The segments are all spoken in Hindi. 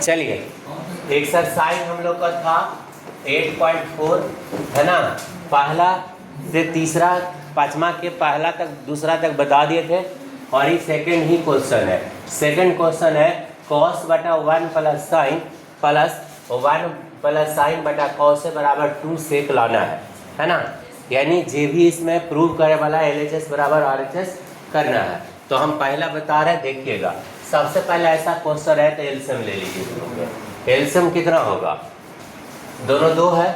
चलिए, एक्सरसाइज हम लोग का था 8.4 है ना। पहला से तीसरा, पाँचवा के पहला तक दूसरा तक बता दिए थे और ये सेकंड ही क्वेश्चन है। सेकंड क्वेश्चन है कॉस बटा 1 plus sign plus 1 plus sign बटा कॉस से बराबर 2 सेक लाना है ना। यानी जे भी इसमें प्रूव करे वाला LHS बराबर RHS करना है। तो हम पहला बता रहे हैं, देखिएगा। सबसे पहले ऐसा क्वेश्चन है तो एलसीएम ले लीजिए। एलसीएम कितना होगा? दोनों दो है,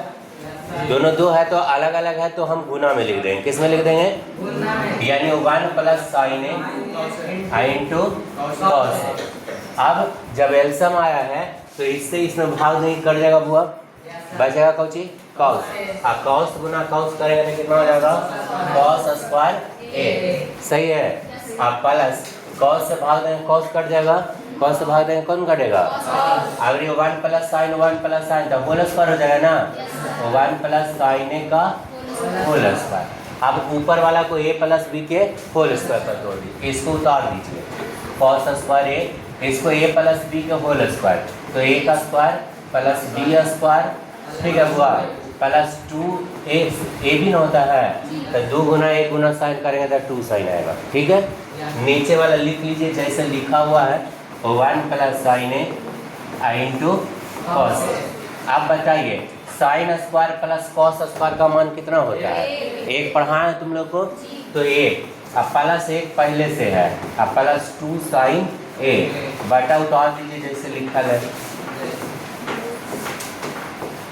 दोनों दो है तो अलग अलग है तो हम गुना में लिख देंगे। किस में लिख देंगे? यानी 1 plus sine A into cos A. अब जब एलसीएम आया है तो इससे इसमें भाग नहीं कर जाएगा बुआ, बचेगा कौची कॉस। कॉस गुना कॉस करेगा तो कितना हो जाएगा? कॉस स्क्वायर ए। सही है। प्लस कॉस से भाग देंगे, कॉस कट जाएगा, कॉस से भाग देंगे कौन कटेगा? अगर ये 1 प्लस साइन 1 प्लस साइन तो होल स्क्वायर हो जाएगा ना। 1 प्लस साइन ए का होल स्क्वायर। अब ऊपर वाला को a प्लस बी के होल स्क्वायर पर तोड़ दीजिए, इसको उतार दीजिए। कॉस स्क्वायर ए, इसको a प्लस बी का होल स्क्वायर, तो a का स्क्वायर प्लस बी स्क्वायर, ठीक है हुआ, प्लस 2a भी ना होता है तो 2 गुना 1 गुना साइन करेंगे तो 2 साइन आएगा। ठीक है, नीचे वाला लिख लीजिए जैसे लिखा हुआ है 1 plus sine A into cos A. आप बताइए sine square plus cos square का मान कितना होता है? एक पढ़ा है तुम लोग को तो 1, अब प्लस 1 पहले से है, अब प्लस 2 साइन ए बटा उतार दीजिए जैसे लिखा है।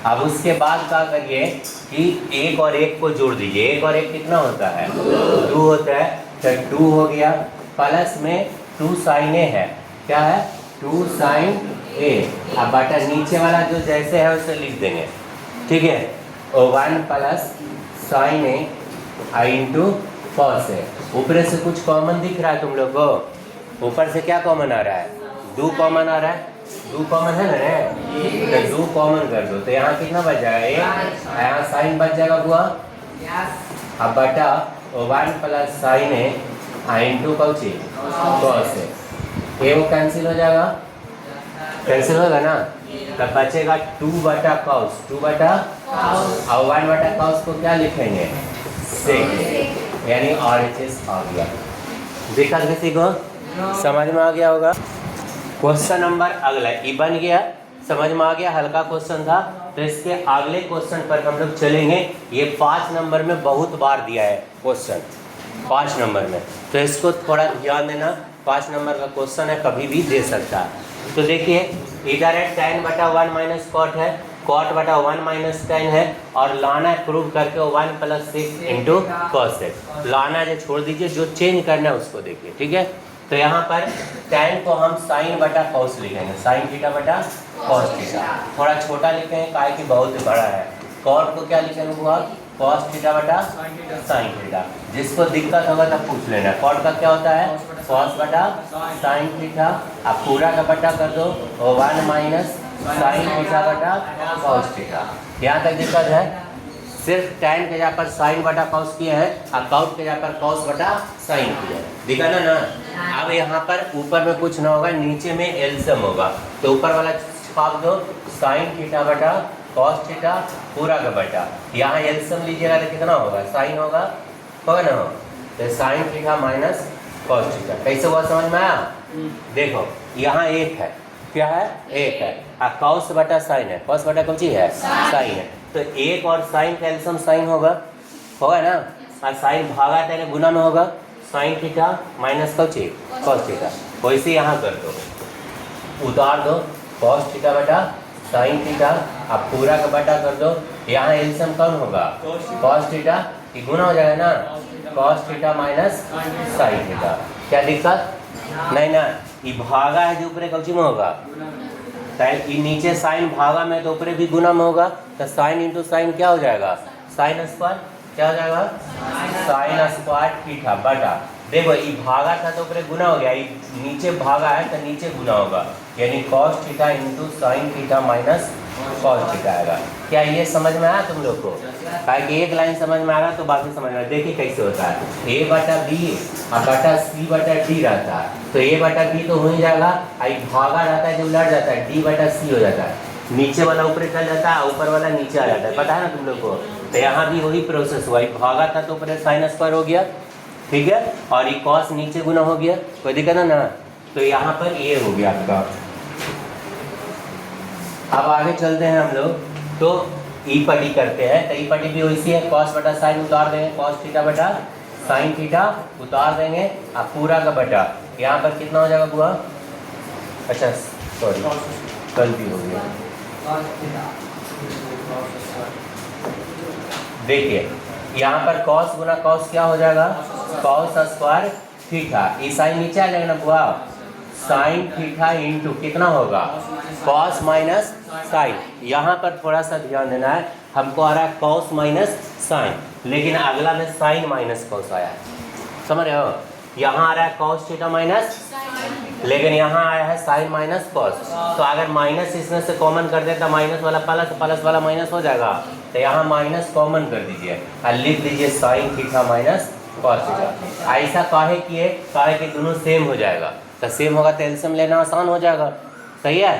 अब उसके बाद क्या करिए कि 1 और 1 को जोड़ दीजिए। 1 और 1 कितना होता है? 2 होता है, तो 2 हो गया, प्लस में 2 साइन ए है, क्या है? 2 साइन ए। अब बटा नीचे वाला जो जैसे है उसे लिख देंगे। ठीक है, 1 plus sine A into cos A. ऊपर से कुछ कॉमन दिख रहा है तुम लोग को? ऊपर से क्या कॉमन आ रहा है? 2 कॉमन आ रहा है, 2 कॉमन है ना, तो 2 कॉमन कर दो तो यहाँ कितना बच जाएगा? 1, यहाँ साइन बच जाएगा बुआ। अब बटा 1 plus sine A into Cauchy cos A. ये वो कैंसिल हो जाएगा, कैंसिल होगा ना, तब बचेगा 2 बटा कॉस, 2 बटा और 1 बटा कॉस को क्या लिखेंगे? सेक, यानी RHS आ गया। देखा किसी को समझ में आ गया होगा। क्वेश्चन नंबर अगला ये बन गया, समझ में आ गया, हल्का क्वेश्चन था। तो इसके अगले क्वेश्चन पर हम लोग चलेंगे। ये 5 नंबर में बहुत बार दिया है क्वेश्चन, 5 नंबर में, तो इसको थोड़ा ध्यान देना। 5 नंबर का क्वेश्चन है, कभी भी दे सकता है। तो देखिए इधर है tan बटा 1 माइनस कॉट है, कॉट बटा 1 माइनस tan है, और लाना है प्रूव करके 1 प्लस 6 इंटू कॉस है। लाना जो छोड़ दीजिए, जो चेंज करना है उसको देखिए। ठीक है, तो यहाँ पर tan को हम साइन बटा कॉस लिखेंगे, साइन थीटा बटा कॉस थीटा। थोड़ा छोटा लिखेंगे काहे कि बहुत बड़ा है। कॉट को क्या लिखेंगे हुआ? कॉस थीटा बटा साइन थीटा। जिसको दिक्कत होगा तब पूछ लेना। कॉट का क्या होता है? कॉस बटा साइन थीटा। अब पूरा का बटा कर दो 1 माइनस साइन थीटा बटा कॉस थीटा। यहाँ तक दिक्कत है? सिर्फ tan के जगह पर साइन बटा कॉस किए हैं और कॉट के जगह पर कॉस बटा साइन किया है, दिखा ना। अब यहाँ पर ऊपर में कुछ ना होगा, नीचे में एलसीएम होगा, तो ऊपर वाला छाप दो साइन थीटा बटा कॉस थीटा पूरा का बटा। यहाँ एलसीएम लीजिएगा तो कितना होगा? साइन होगा ना, तो sine theta minus cos theta. कैसे हुआ समझ में आया? देखो यहाँ 1 है, क्या है? 1 है, और कॉस बटा साइन है, कॉस बटा कौन चीज है? साइन है, तो 1 और साइन का एलसीएम साइन होगा ना, और साइन भागा तेरे गुना में होगा, sign theta minus Cauchy cos theta. वैसे यहाँ कर दो, उतार दो कॉस थीटा बटा साइन थीटा, अब पूरा का बटा कर दो। यहाँ एलसीएम कौन होगा? कॉस थीटा, ये गुना हो जाएगा ना, cos theta minus sine theta. क्या दिक्कत? नहीं ना, ये भागा है जो ऊपर कौची में होगा, नीचे साइन भागा में तो ऊपर भी गुना में होगा, तो साइन इंटू साइन क्या हो जाएगा? साइन स्क्वायर, क्या हो जाएगा? साइन स्क्वायर थीटा बटा देखो ये भागा था तो ऊपर गुना हो गया, ये नीचे भागा है तो नीचे गुना होगा, यानी cos theta into sine theta minus cos theta आएगा। क्या ये समझ में आया तुम लोग को? काहे कि एक लाइन समझ में आ रहा तो बाकी समझ में आया। देखिए कैसे होता है, a बटा b और बटा c बटा d रहता है, तो a बटा b तो हो ही जाएगा, आई भागा रहता है जो उलट जाता है, d बटा c हो जाता है, नीचे वाला ऊपर चल जाता है, ऊपर वाला नीचे आ जाता है, पता है ना तुम लोग को? तो यहाँ भी वही प्रोसेस हुआ, भागा था तो ऊपर साइन स्क्वायर हो गया, ठीक है, और ये कॉस नीचे गुना हो गया, कोई दिक्कत है ना? तो यहाँ पर ये हो गया आपका। अब आगे चलते हैं हम लोग, तो ई पटी करते हैं, तो ई पटी भी वैसी है, कॉस बटा साइन उतार देंगे, कॉस थीटा बटा साइन थीटा उतार देंगे, अब पूरा का बटा यहाँ पर कितना हो जाएगा बुआ? अच्छा सॉरी गलती हो गया, देखिए यहाँ पर कॉस गुना कॉस क्या हो जाएगा? कॉस स्क्वायर थीटा, ये साइन नीचे आ जाएगा ना बुआ, साइन थीटा इंटू कितना होगा? Cos minus sine. यहाँ पर थोड़ा सा ध्यान देना है, हमको आ रहा है कॉस माइनस साइन, लेकिन अगला में साइन माइनस कॉस आया है, समझ रहे हो? यहाँ आ रहा है कॉस थीटा माइनस, लेकिन यहाँ आया है साइन माइनस कॉस, तो अगर माइनस इसमें से कॉमन कर देता माइनस वाला प्लस, प्लस वाला माइनस हो जाएगा, तो यहाँ माइनस कॉमन कर दीजिए और लिख दीजिए sign theta minus cos theta. ऐसा काहे किए? काहे कि दोनों सेम हो जाएगा, तो सेम होगा तो एलसीएम लेना आसान हो जाएगा, सही है?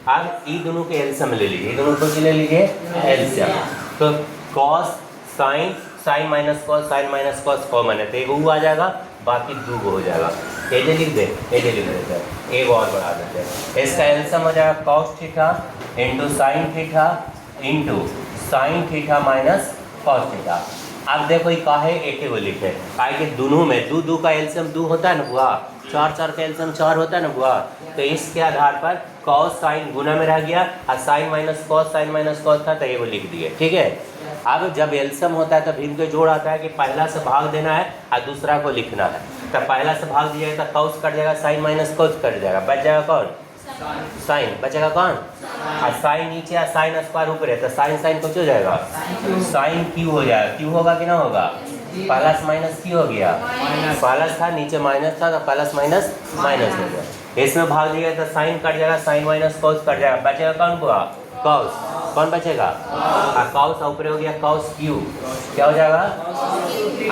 अब ई दोनों के एलसीएम ले लीजिए, दोनों को ले लीजिए एलसीएम, तो cos sine, sine minus cos, sine minus cos common है, तो एक वो आ जाएगा, बाकी दो हो जाएगा, ये लिख दे, ये लिख देते हैं, एक और बढ़ा देते हैं, इसका एलसीएम हो जाएगा cos theta into sine theta into sine theta minus cos theta. अब देखो ये काहे एक ही लिखे, काहे कि दोनों में दो का एलसीएम 2 होता है ना बुआ, 4 का एलसीएम 4 होता है ना बुआ, तो इसके आधार पर कॉस साइन गुना में रह गया और sine minus cos, sine minus cos था तो ये वो लिख दिए, ठीक है? अब जब एलसीएम होता है तो फिर इनको जोड़ आता है कि पहला से भाग देना है और दूसरा को लिखना है, तो पहला से भाग दिया तो कॉस कट जाएगा, साइन माइनस कॉस कट जाएगा, बच जाएगा कौन? साइन बचेगा कौन? और साइन नीचे या साइन स्क्वायर ऊपर है, तो साइन साइन कुछ हो जाएगा, साइन क्यू हो जाएगा, क्यू होगा कि ना होगा? प्लस माइनस क्यू हो गया, प्लस था नीचे माइनस था तो प्लस माइनस माइनस हो गया, इसमें भाग दिया तो साइन कट जाएगा, साइन माइनस कॉस कट जाएगा, बचेगा कौन हुआ? कॉस, कौन बचेगा? और कॉस ऊपर हो गया कॉस क्यू, क्या हो जाएगा?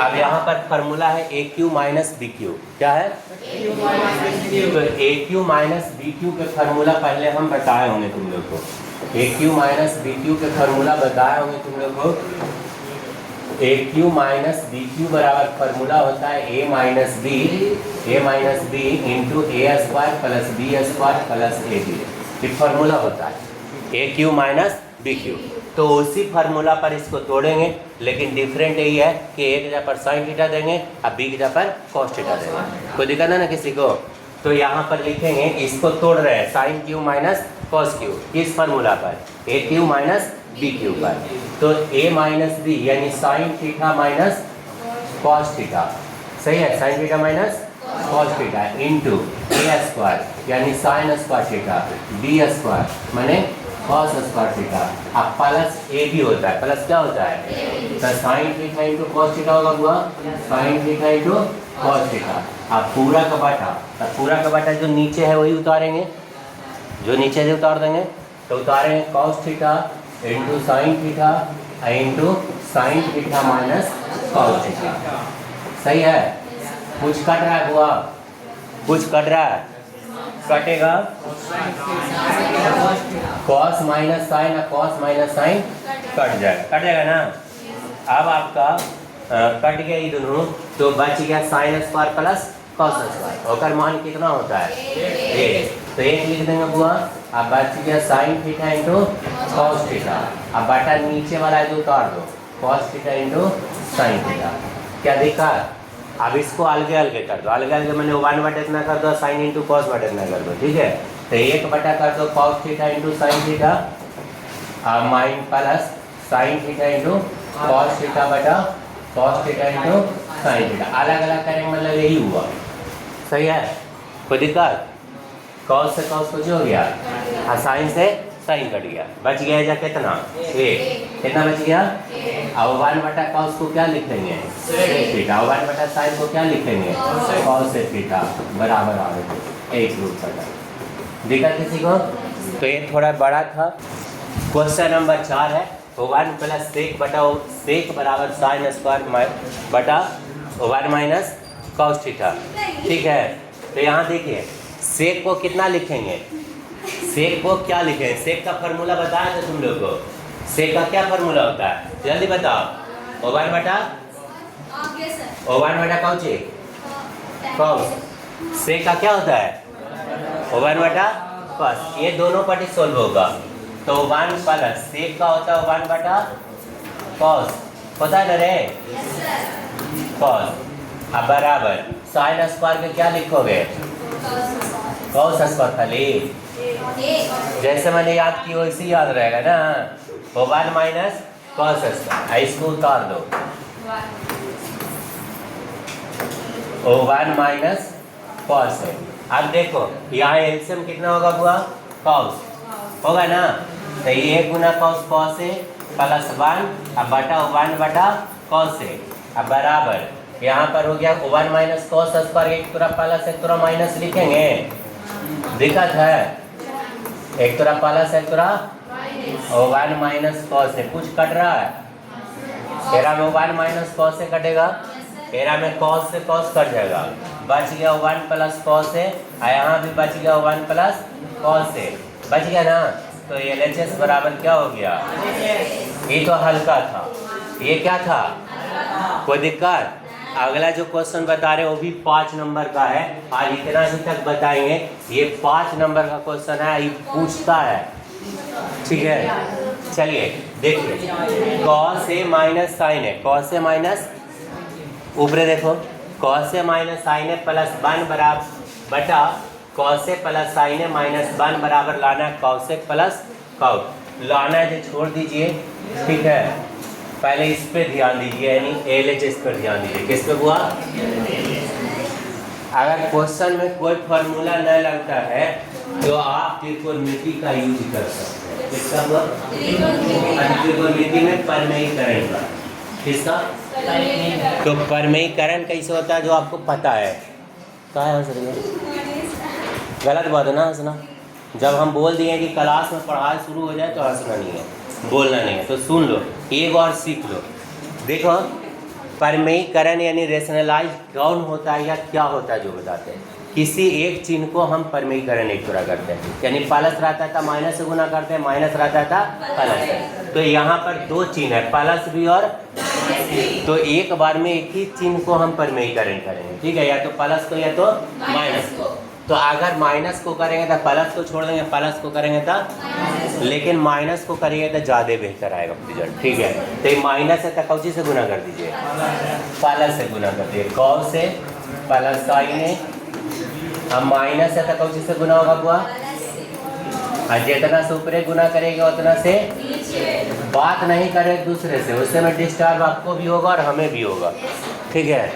अब यहाँ पर फार्मूला है A cube minus B cube, क्या है? तो A cube minus B cube के फार्मूला पहले हम बताए होंगे तुम लोग को, A cube minus B cube के फार्मूला बताए होंगे तुम लोग को, A cube minus B cube बराबर फार्मूला होता है A minus B into A square plus B square plus A B, ये फार्मूला होता है A cube minus B cube. तो उसी फार्मूला पर इसको तोड़ेंगे, लेकिन डिफरेंट यही है कि ए की जगह पर साइन थीटा देंगे और बी की जगह पर कॉस थीटा देंगे, कोई दिक्कत है ना किसी को? तो यहाँ पर लिखेंगे, इसको तोड़ रहे हैं sine cube minus cos cube, किस फार्मूला पर? A cube minus B cube पर, तो ए माइनस बी यानी sine theta minus cos theta, सही है? Sine theta minus cos theta into A square यानी sine square theta, B square माने कॉस स्क्वायर थीटा, अब प्लस ए भी होता है, प्लस क्या होता है? तो sine theta into cos theta होगा हुआ, sine theta into cos theta, अब पूरा का बाटा, अब पूरा का बाटा जो नीचे है वही उतारेंगे, जो नीचे से उतार देंगे, तो उतारेंगे cos theta into sine theta into sine theta minus cos theta, सही है? कुछ कट रहा है बुआ, कुछ कट रहा है, कटेगा कॉस माइनस साइन और कॉस माइनस साइन कट जाएगा ना। अब आपका कट गया ये दोनों, तो बच गया sine square plus cos square, और मान कितना होता है? 1, तो 1 लिख देंगे बुआ, अब बच गया sign theta into cos theta, अब बटा नीचे वाला है जो उतार दो, cos theta into sine theta, क्या दिक्कत? अब इसको अलग अलग कर दो, अलग अलग मैंने 1 बटा इतना कर दो, साइन इंटू कॉस बटा इतना कर दो, ठीक है? तो 1 बटा कर दो cos theta into sine theta, अब minus plus sine theta into cos theta बटा cos theta into sine theta, अलग अलग करेंगे मतलब यही हुआ, सही है? कोई दिक्कत? कॉस से कॉस कुछ हो गया और साइन से साइन कट गया, बच गया जा कितना? 1, कितना बच गया? अब 1/cos को क्या लिखेंगे? sec theta. 1/sin को क्या लिखेंगे? cos थीटा बराबर आ गए 1/√। देखा किसी को? तो ये थोड़ा बड़ा था। क्वेश्चन नंबर 4 है 1 + sec बराबर sin स्क्वायर बटा 1 - cos थीटा। ठीक है, तो यहाँ देखिए सेक को कितना लिखेंगे? सेक को क्या लिखेंगे? सेक का फार्मूला बताया था तुम लोग को। सेक का क्या फार्मूला होता है जल्दी बताओ। 1 बटा cos। सेक का क्या होता है? 1 बटा cos। ये दोनों पार्टी सोल्व होगा तो 1 + सेक का होता है 1 बटा cos। पता है ना रे? cos। अब बराबर sin स्क्वायर के क्या लिखोगे? cos स्क्वायर खाली। जैसे मैंने याद की वैसे याद रहेगा ना। 1 - cos स्क्वायर। इसको उतार दो। 1 - cos है। अब देखो यहाँ एलसीएम कितना होगा बुआ? cos होगा ना। तो ये गुना cos है प्लस 1 अब बटा 1 बटा cos है। अब बराबर यहाँ पर हो गया 1 - cos स्क्वायर। एक तरफ प्लस एक तरफ माइनस लिखेंगे। दिक्कत है? एक तरफ प्लस एक तरफ 1 - cos है। कुछ कट रहा है? तेरा में 1 - cos से कटेगा। तेरा में cos से cos कट जाएगा। बच गया 1 + cos है। यहाँ भी बच गया 1 + cos है। बच गया ना। तो ये LHS बराबर क्या हो गया? ये तो हल्का था। ये क्या था? कोई दिक्कत? अगला जो क्वेश्चन बता रहे वो भी 5 नंबर का है। आज इतना ही तक बताएंगे। ये 5 नंबर का क्वेश्चन है। ये पूछता है। ठीक है, चलिए देखिए cos A - sin है। cos A माइनस ऊपरे देखो cos A - sin A plus 1 बराबर बटा cos A + sin A - 1 बराबर लाना cos A + cos लाना है जो छोड़ दीजिए। ठीक है, पहले इस पे ध्यान दीजिए यानी LHS पर ध्यान दीजिए। किस पे हुआ? अगर क्वेश्चन में कोई फार्मूला न लगता है तो आप त्रिकोणमिति का यूज कर सकते हैं। किसका हुआ? त्रिकोणमिति में परिमेयीकरण का। किसका? तो परिमेयीकरण कैसे होता है जो आपको पता है? क्या है गलत बात है ना हंसना। जब हम बोल दिए कि क्लास में पढ़ाई शुरू हो जाए तो हंसना नहीं है, बोलना नहीं है। तो सुन लो एक और सीख लो। देखो परिमेयीकरण यानी रेशनलाइज कौन होता है या क्या होता है जो बताते हैं। किसी एक चिन्ह को हम परिमेयीकरण एक पूरा करते हैं। यानी प्लस रहता था माइनस से गुना करते हैं, माइनस रहता था प्लस से। तो यहाँ पर 2 चिन्ह है प्लस भी और तो एक बार में एक ही चिन्ह को हम परिमेयीकरण करेंगे। ठीक है, या तो प्लस को या तो माइनस को। तो अगर माइनस को करेंगे तो प्लस को छोड़ देंगे, प्लस को करेंगे तो लेकिन माइनस को करेंगे तो ज़्यादा बेहतर आएगा रिजल्ट। ठीक है, तो माइनस है तो कौची से गुना कर दीजिए? प्लस से गुना कर दीजिए। cos से प्लस sin है। अब माइनस है तो कौची से गुना होगा बुआ? और जितना से ऊपरे गुना करेंगे उतना से बात नहीं करे दूसरे से, उससे में डिस्टर्ब आपको भी होगा और हमें भी होगा। ठीक है,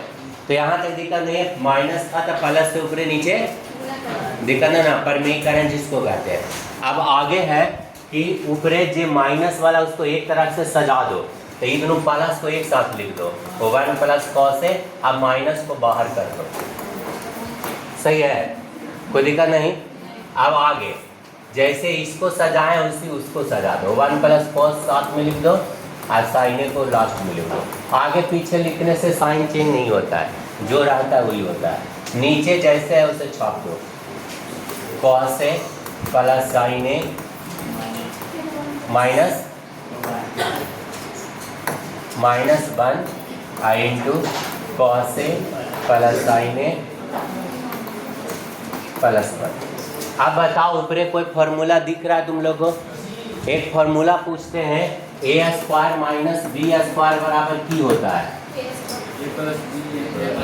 तो यहाँ तक दिक्कत नहीं है। माइनस था तो प्लस से ऊपरे नीचे दिक्कत है ना, परिमेयीकरण जिसको कहते हैं। अब आगे है कि ऊपरे जो माइनस वाला उसको एक तरफ से सजा दो। तो ये दोनों प्लस को एक साथ लिख दो 1 + cos है। अब माइनस को बाहर कर दो। सही है, कोई दिक्कत नहीं। अब आगे जैसे इसको सजाएं उसी उसको सजा दो। 1 + cos साथ में लिख दो और साइन को लास्ट में लिख दो। आगे पीछे लिखने से साइन चेंज नहीं होता है, जो रहता है वही होता है। नीचे जैसे है उसे छाप दो cos A + sin A minus 1 into cos A + sin A + 1। अब बताओ ऊपरे कोई फार्मूला दिख रहा है तुम लोगों को? एक फार्मूला पूछते हैं A² - B² बराबर की होता है।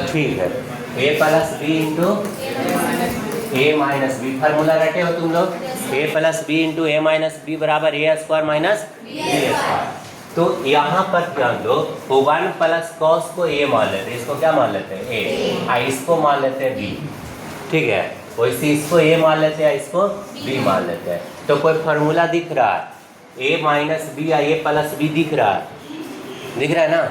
ठीक है, A + B into A - B formula रटे हो तुम लोग। A + B into A - B बराबर A² - B²। तो यहाँ पर ध्यान दो 1 + cos को A मान लेते हैं। इसको क्या मान लेते हैं? A। और इसको मान लेते हैं B। ठीक है, वैसे इसको A मान लेते हैं, इसको B मान लेते हैं। तो कोई फार्मूला दिख रहा है ए माइनस बी या ए प्लस बी दिख रहा है, दिख रहा है ना।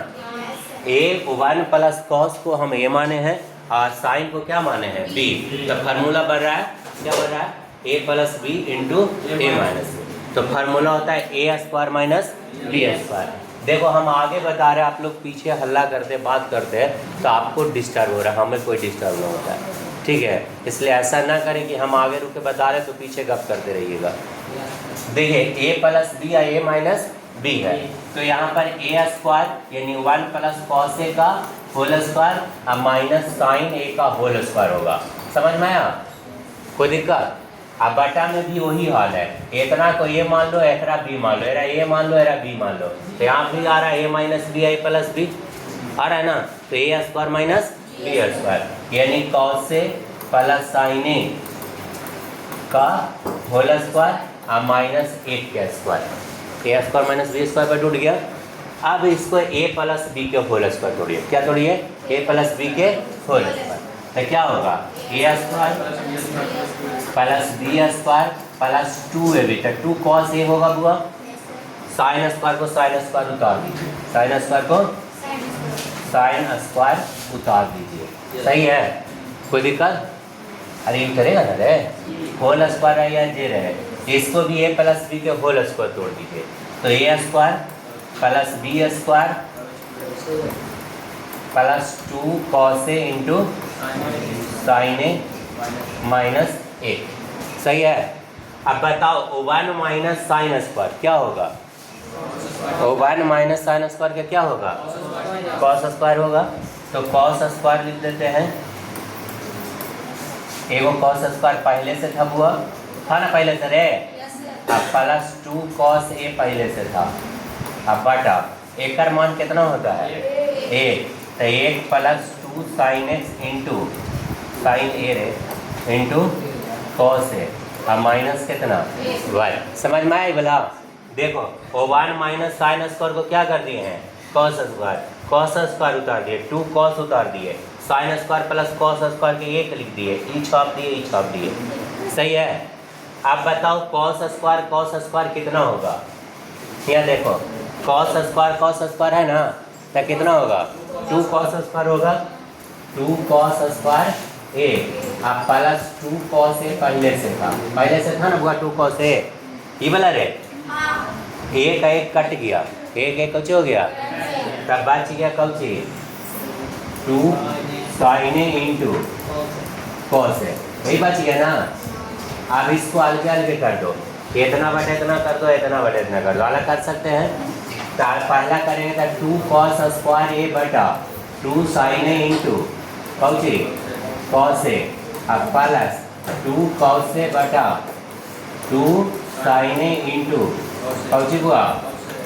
ए 1 प्लस कॉस को हम ए माने हैं और साइन को क्या माने हैं, बी। तो फार्मूला बढ़ रहा है, क्या बढ़ रहा है, ए प्लस बी इंटू ए माइनस बी। तो फार्मूला होता है ए स्क्वायर माइनस बी स्क्वायर। देखो हम आगे बता रहे हैं, आप लोग पीछे हल्ला करते बात करते हैं तो आपको डिस्टर्ब हो रहा है, हमें कोई डिस्टर्ब नहीं होता है, ठीक है। इसलिए ऐसा ना करें कि हम आगे रुक के बता रहे तो पीछे गप करते रहिएगा। देखिए ए प्लस बी या ए माइनस बी है, तो यहाँ पर ए स्क्वायर यानी 1 प्लस कॉस ए का होल स्क्वायर और माइनस साइन ए का होल स्क्वायर होगा। समझ में आया, कोई दिक्कत। अब बटा में भी वही हाल है, इतना को ए मान लो, एकरा बी मान लो, एरा ए मान लो, एरा बी मान लो। तो यहाँ भी आ रहा है A minus B A plus B आ रहा है ना, तो A square minus B square यानी cos A plus sine A का होल स्क्वायर और माइनस 1 का square. A square minus B square पर टूट गया। अब इसको ए प्लस बी के होल स्क्वायर तोड़िए, क्या तोड़िए, ए प्लस बी के होल स्क्वायर। तो क्या होगा, A square plus B square plus 2ab, तो 2 कॉस ए होगा बुआ। साइन स्क्वायर को साइन स्क्वायर उतार दीजिए, साइन स्क्वायर को साइन स्क्वायर उतार दीजिए, सही है, कोई दिक्कत। अरे ये करेगा ना रे, होल स्क्वायर है या जे रहे, इसको भी ए प्लस बी के होल स्क्वायर तोड़ दीजिए। तो A square plus B square plus 2 cos A into sine A minus 1, सही है। अब बताओ 1 माइनस साइन स्क्वायर क्या होगा, 1 माइनस साइन स्क्वायर का क्या होगा, कॉस स्क्वायर होगा। तो कॉस स्क्वायर लिख देते हैं, एगो कॉस स्क्वायर पहले से था बुआ, था ना पहले से रे। अब प्लस 2 कॉस ए पहले से था। अब बटा एक का मान कितना होता है, 1, तो 1 plus 2 sine X into sine A रे इंटू कॉस ए, अब माइनस कितना 1। समझ में आई बोला। देखो 1 माइनस साइन स्क्वायर को क्या कर दिए हैं, कॉस स्क्वायर, कॉस स्क्वायर उतार दिए, 2 कॉस उतार दिए, sine square plus cos square के 1 लिख दिए, ई छाप दिए, ई छाप दिए, सही है। अब बताओ कॉस स्क्वायर कितना होगा, यहाँ देखो कॉस स्क्वायर है ना, तो कितना होगा, 2 कॉस स्क्वायर होगा, 2 कॉस स्क्वायर ए, अब प्लस 2 कॉस ए पहले से था ना बुआ, 2 कॉस ए ये वाला रे, एक का एक कट गया, एक कुछ हो गया, तब बच गया Cauchy 2 sign A into cos A, वही बच गया ना। अब इसको अलग अलग कर दो, इतना बटे इतना कर दो, इतना बटे इतना कर दो, अलग कर सकते हैं। तो पहला करेंगे तो 2 कॉस स्क्वायर ए बटा 2 sign A into Cauchy cos A, अब प्लस 2 कॉस ए बटा 2 साइन ए इंटू कौची हुआ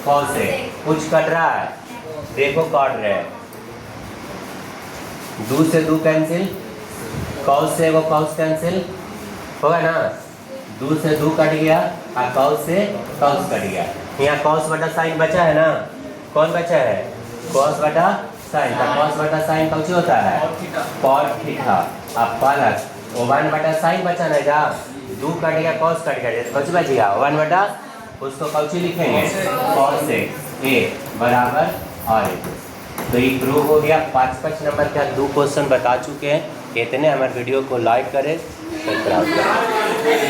कॉस ए। कुछ कट रहा है, देखो काट रहे हैं, 2 से 2 कैंसिल, कॉस से वो कॉस कैंसिल होगा ना, 2 से 2 कट गया और कॉस से कॉस कट गया। यहाँ कॉस बटा साइन बचा है ना, कौन बचा है, कॉस बटा साइन, तो कॉस बटा साइन कौन होता है, कॉट थीटा। अब प्लस 1 बटा साइन बचा ना, जा 2 कट गया कॉस कट गया, कौन बच गया 1 बटा, उसको कौन लिखेंगे कॉस ए बराबर और तो ये प्रूव हो गया। 5 नंबर का 2 क्वेश्चन बता चुके हैं। इतने हमारे वीडियो को लाइक करें, सब्सक्राइब करें।